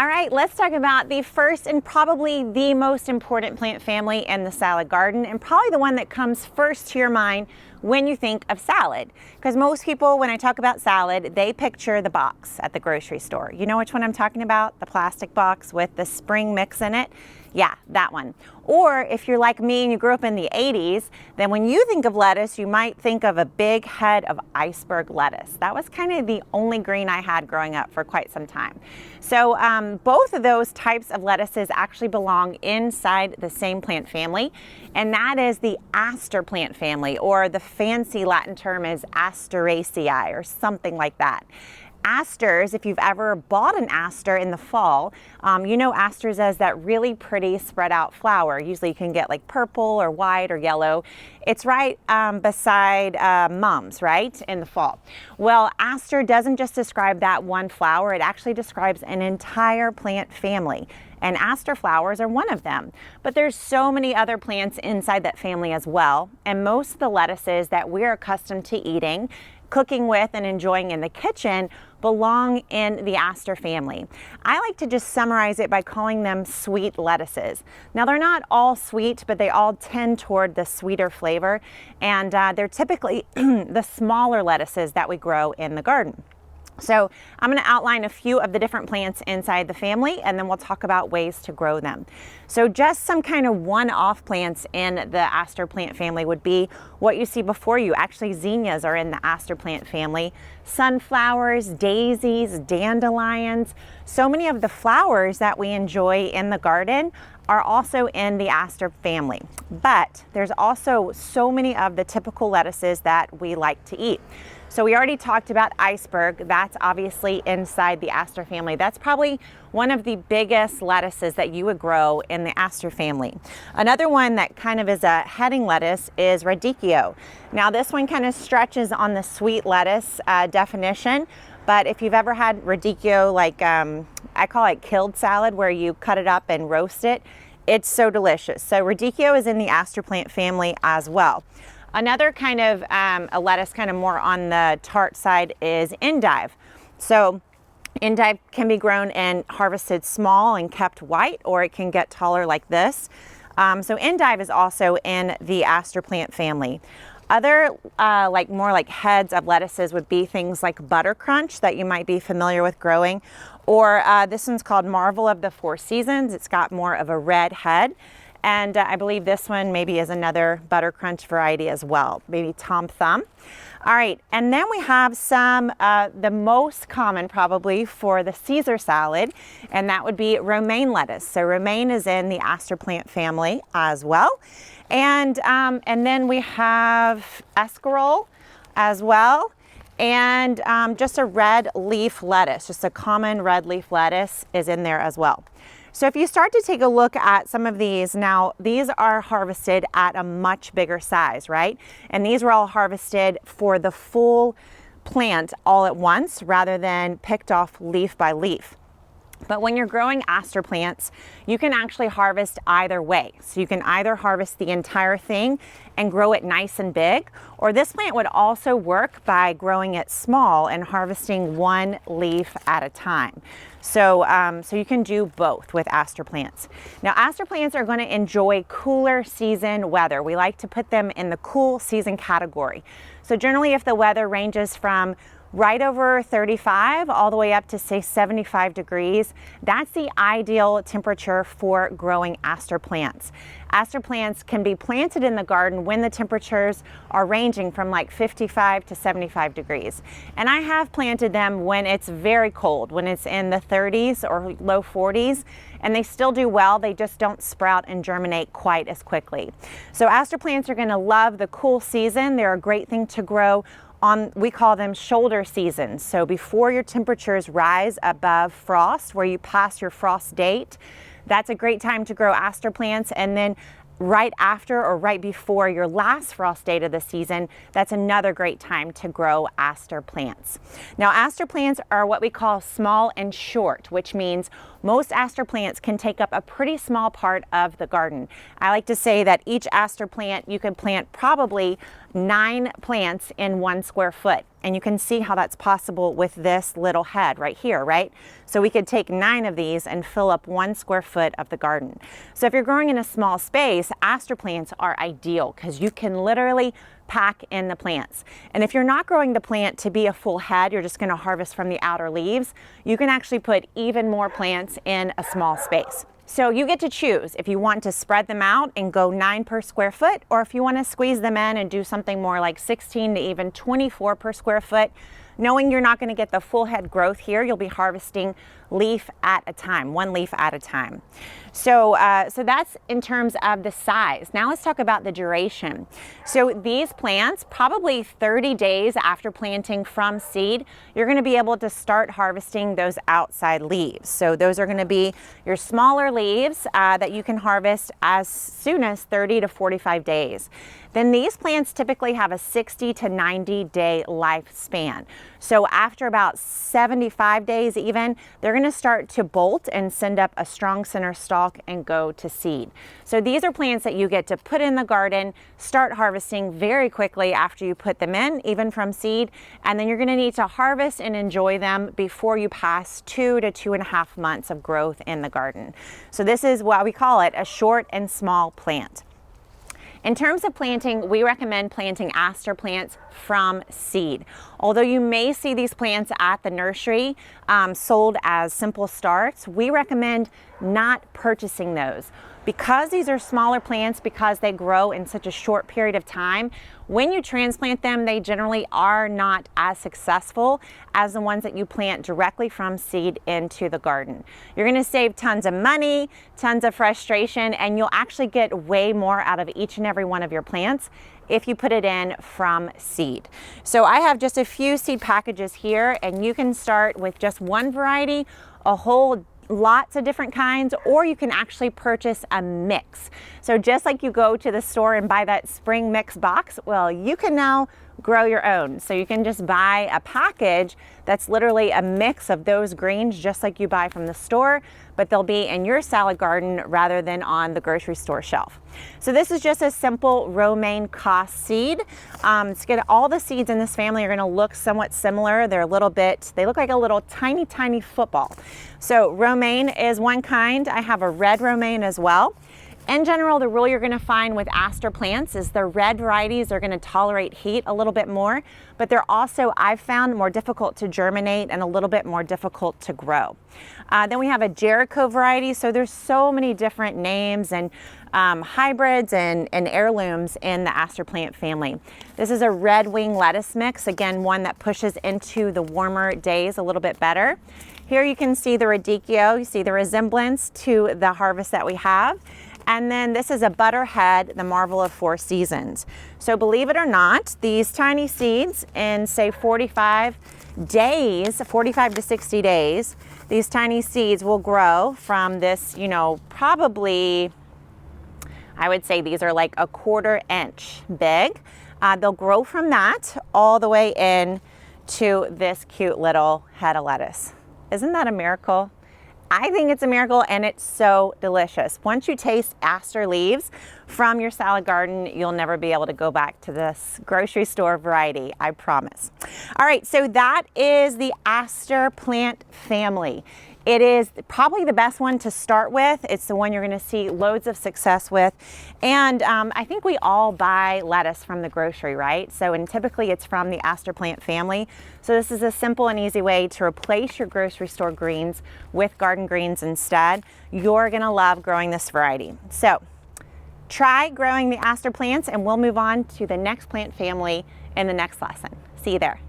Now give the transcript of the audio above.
All right, let's talk about the first and probably the most important plant family in the salad garden, and probably the one that comes first to your mind when you think of salad. Because most people, when I talk about salad, they picture the box at the grocery store. You know which one I'm talking about? The plastic box with the spring mix in it? Yeah, that one. Or if you're like me and you grew up in the 80s, then when you think of lettuce, you might think of a big head of iceberg lettuce. That was kind of the only green I had growing up for quite some time. So both of those types of lettuces actually belong inside the same plant family, and that is the aster plant family, or the fancy Latin term is Asteraceae or something like that. Asters, if you've ever bought an aster in the fall, you know asters as that really pretty spread out flower. Usually you can get like purple or white or yellow. It's right beside mums, right, in the fall. Well, aster doesn't just describe that one flower, it actually describes an entire plant family. And aster flowers are one of them. But there's so many other plants inside that family as well. And most of the lettuces that we're accustomed to eating, cooking with, and enjoying in the kitchen belong in the aster family. I like to just summarize it by calling them sweet lettuces. Now, they're not all sweet, but they all tend toward the sweeter flavor, and they're typically the smaller lettuces that we grow in the garden. So I'm going to outline a few of the different plants inside the family, and then we'll talk about ways to grow them. So just some kind of one-off plants in the aster plant family would be what you see before you. Actually, zinnias are in the aster plant family. Sunflowers, daisies, dandelions. So many of the flowers that we enjoy in the garden are also in the aster family. But there's also so many of the typical lettuces that we like to eat. So we already talked about iceberg. That's obviously inside the aster family. That's probably one of the biggest lettuces that you would grow in the aster family. Another one that kind of is a heading lettuce is radicchio. Now this one kind of stretches on the sweet lettuce definition, but if you've ever had radicchio, like I call it killed salad, where you cut it up and roast it, it's so delicious. So radicchio is in the aster plant family as well. Another kind of a lettuce kind of more on the tart side is endive. So endive can be grown and harvested small and kept white, or it can get taller like this. So endive is also in the aster plant family. Other more like heads of lettuces would be things like butter crunch that you might be familiar with growing, or this one's called Marvel of the Four Seasons. It's got more of a red head. And I believe this one maybe is another butter crunch variety as well, maybe Tom Thumb. All right, and then we have some, the most common probably for the Caesar salad, and that would be romaine lettuce. So romaine is in the aster plant family as well. And then we have escarole as well. And just a red leaf lettuce, just a common red leaf lettuce is in there as well. So if you start to take a look at some of these, now these are harvested at a much bigger size, right? And these were all harvested for the full plant all at once rather than picked off leaf by leaf. But when you're growing aster plants, you can actually harvest either way. So you can either harvest the entire thing and grow it nice and big, or this plant would also work by growing it small and harvesting one leaf at a time. So, so you can do both with aster plants. Now, aster plants are going to enjoy cooler season weather. We like to put them in the cool season category. So generally, if the weather ranges from right over 35 all the way up to say 75 degrees, that's the ideal temperature for growing aster plants. Aster plants can be planted in the garden when the temperatures are ranging from like 55 to 75 degrees. And I have planted them when it's very cold, when it's in the 30s or low 40s, and they still do well. They just don't sprout and germinate quite as quickly. So aster plants are going to love the cool season. They're a great thing to grow on, we call them shoulder seasons. So before your temperatures rise above frost, where you pass your frost date, that's a great time to grow aster plants. And then right after or right before your last frost date of the season, that's another great time to grow aster plants. Now, aster plants are what we call small and short, which means most aster plants can take up a pretty small part of the garden. I like to say that each aster plant, you can plant probably 9 plants in 1 square foot. And you can see how that's possible with this little head right here, right? So we could take 9 of these and fill up 1 square foot of the garden. So if you're growing in a small space, aster plants are ideal because you can literally pack in the plants. And if you're not growing the plant to be a full head, you're just going to harvest from the outer leaves, you can actually put even more plants in a small space. So you get to choose if you want to spread them out and go 9 per square foot, or if you want to squeeze them in and do something more like 16 to even 24 per square foot. Knowing you're not going to get the full head growth here, you'll be harvesting leaf at a time, 1 leaf at a time. So that's in terms of the size. Now let's talk about the duration. So these plants, probably 30 days after planting from seed, you're going to be able to start harvesting those outside leaves. So those are going to be your smaller leaves that you can harvest as soon as 30 to 45 days. Then these plants typically have a 60 to 90 day lifespan. So after about 75 days even, they're going to start to bolt and send up a strong center stalk and go to seed. So these are plants that you get to put in the garden, start harvesting very quickly after you put them in, even from seed, and then you're going to need to harvest and enjoy them before you pass 2 to 2.5 months of growth in the garden. So this is why we call it a short and small plant. In terms of planting, we recommend planting aster plants from seed. Although you may see these plants at the nursery sold as simple starts, we recommend not purchasing those. Because these are smaller plants, because they grow in such a short period of time, when you transplant them, they generally are not as successful as the ones that you plant directly from seed into the garden. You're going to save tons of money, tons of frustration, and you'll actually get way more out of each and every one of your plants if you put it in from seed. So I have just a few seed packages here, and you can start with just one variety, a whole lots of different kinds, or you can actually purchase a mix. So just like you go to the store and buy that spring mix box, well, you can now grow your own. So you can just buy a package that's literally a mix of those greens, just like you buy from the store, but they'll be in your salad garden rather than on the grocery store shelf. So this is just a simple romaine cos seed. To get all the seeds in this family are going to look somewhat similar. They look like a little tiny football. So romaine is one kind. I have a red romaine as well. In general, the rule you're going to find with aster plants is the red varieties are going to tolerate heat a little bit more, but they're also, I've found, more difficult to germinate and a little bit more difficult to grow. Then we have a Jericho variety. So there's so many different names and hybrids and heirlooms in the aster plant family. This is a red wing lettuce mix, again, one that pushes into the warmer days a little bit better. Here you can see the Radicchio. You see the resemblance to the harvest that we have. And then this is a butterhead, the marvel of 4 seasons. So believe it or not, these tiny seeds in say 45 to 60 days, these tiny seeds will grow from this, probably, I would say these are like a 1/4 inch big. They'll grow from that all the way in to this cute little head of lettuce. Isn't that a miracle? I think it's a miracle, and it's so delicious. Once you taste aster leaves from your salad garden, you'll never be able to go back to this grocery store variety, I promise. All right, so that is the aster plant family. It is probably the best one to start with. It's the one you're going to see loads of success with. And I think we all buy lettuce from the grocery, right? And typically it's from the aster plant family. So this is a simple and easy way to replace your grocery store greens with garden greens instead. You're going to love growing this variety. So try growing the aster plants, and we'll move on to the next plant family in the next lesson. See you there.